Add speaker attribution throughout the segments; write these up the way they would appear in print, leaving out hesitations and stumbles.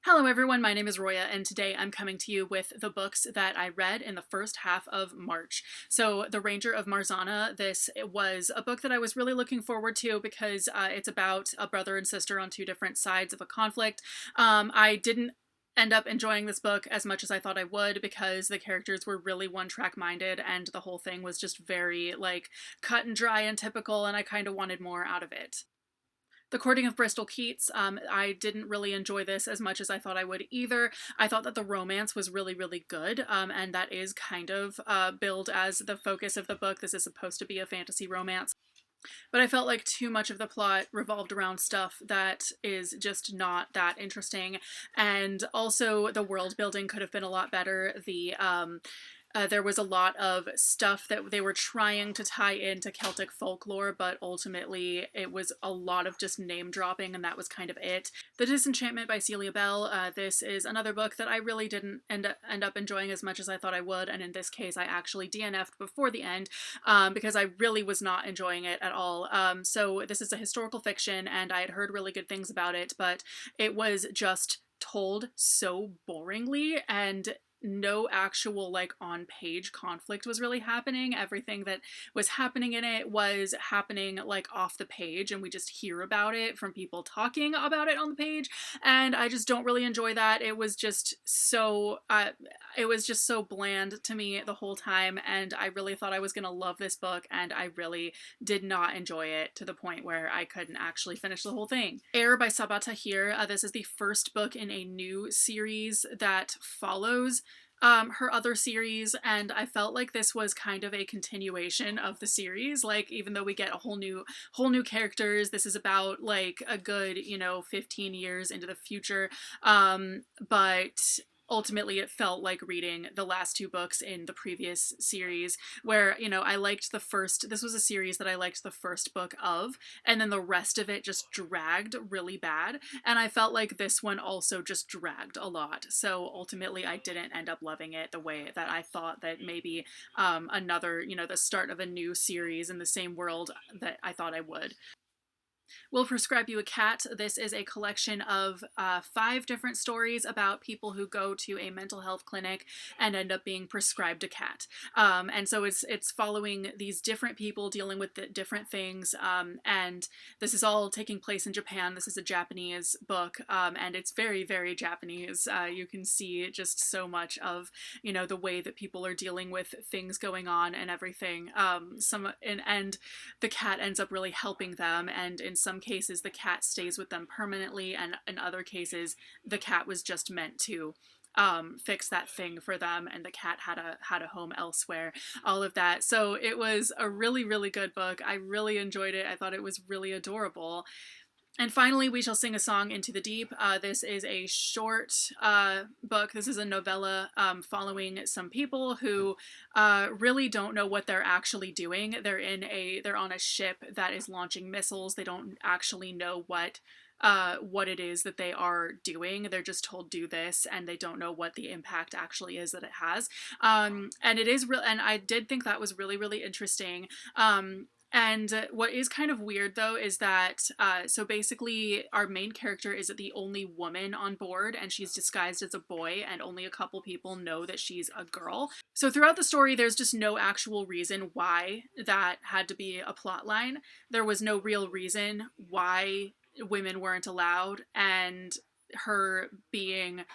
Speaker 1: Hello everyone, my name is Roya, and today I'm coming to you with the books that I read in the first half of March. So, The Ranger of Marzana, this was a book that I was really looking forward to because it's about a brother and sister on two different sides of a conflict. I didn't end up enjoying this book as much as I thought I would because the characters were really one-track minded and the whole thing was just very, like, cut and dry and typical, and I kind of wanted more out of it. The Courting of Bristol Keats, I didn't really enjoy this as much as I thought I would either. I thought that the romance was really, really good, and that is kind of billed as the focus of the book. This is supposed to be a fantasy romance. But I felt like too much of the plot revolved around stuff that is just not that interesting. And also, the world building could have been a lot better. There was a lot of stuff that they were trying to tie into Celtic folklore, but ultimately it was a lot of just name dropping, and that was kind of it. The Disenchantment by Celia Bell. This is another book that I really didn't end up enjoying as much as I thought I would, and in this case I actually DNF'd before the end because I really was not enjoying it at all. So this is a historical fiction, and I had heard really good things about it, but it was just told so boringly, and no actual like on page conflict was really happening. Everything that was happening in it was happening like off the page, and we just hear about it from people talking about it on the page, and I just don't really enjoy that. It was just so bland to me the whole time, and I really thought I was gonna love this book, and I really did not enjoy it to the point where I couldn't actually finish the whole thing. Air by Sabaa Tahir. This is the first book in a new series that follows her other series, and I felt like this was kind of a continuation of the series. Like, even though we get a whole new characters, this is about like a good, 15 years into the future. But ultimately it felt like reading the last two books in the previous series where, I liked this was a series that I liked the first book of, and then the rest of it just dragged really bad, and I felt like this one also just dragged a lot. So ultimately I didn't end up loving it the way that I thought that maybe another, the start of a new series in the same world that I thought I would. We'll Prescribe You a Cat. This is a collection of 5 different stories about people who go to a mental health clinic and end up being prescribed a cat. And so it's following these different people dealing with the different things. And this is all taking place in Japan. This is a Japanese book, and it's very, very Japanese. You can see just so much of, the way that people are dealing with things going on and everything. And the cat ends up really helping them, and in some cases the cat stays with them permanently, and in other cases the cat was just meant to fix that thing for them, and the cat had a home elsewhere, all of that. So it was a really, really good book. I really enjoyed it. I thought it was really adorable. And finally, We Shall Sing a Song into the Deep. This is a short book. This is a novella following some people who really don't know what they're actually doing. They're on a ship that is launching missiles. They don't actually know what it is that they are doing. They're just told do this, and they don't know what the impact actually is that it has. And it is real, and I did think that was really, really interesting. And what is kind of weird, though, is that, so basically our main character is the only woman on board, and she's disguised as a boy, and only a couple people know that she's a girl. So throughout the story, there's just no actual reason why that had to be a plot line. There was no real reason why women weren't allowed, and her being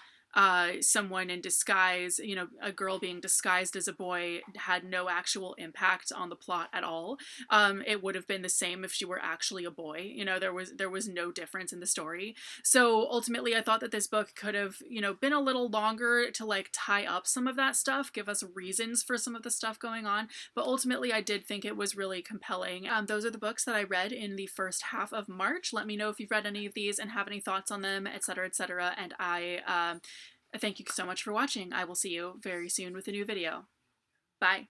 Speaker 1: someone in disguise, a girl being disguised as a boy, had no actual impact on the plot at all. It would have been the same if she were actually a boy. There was no difference in the story. So ultimately, I thought that this book could have, been a little longer to like tie up some of that stuff, give us reasons for some of the stuff going on. But ultimately, I did think it was really compelling. Those are the books that I read in the first half of March. Let me know if you've read any of these and have any thoughts on them, etc., etc. And I thank you so much for watching. I will see you very soon with a new video. Bye.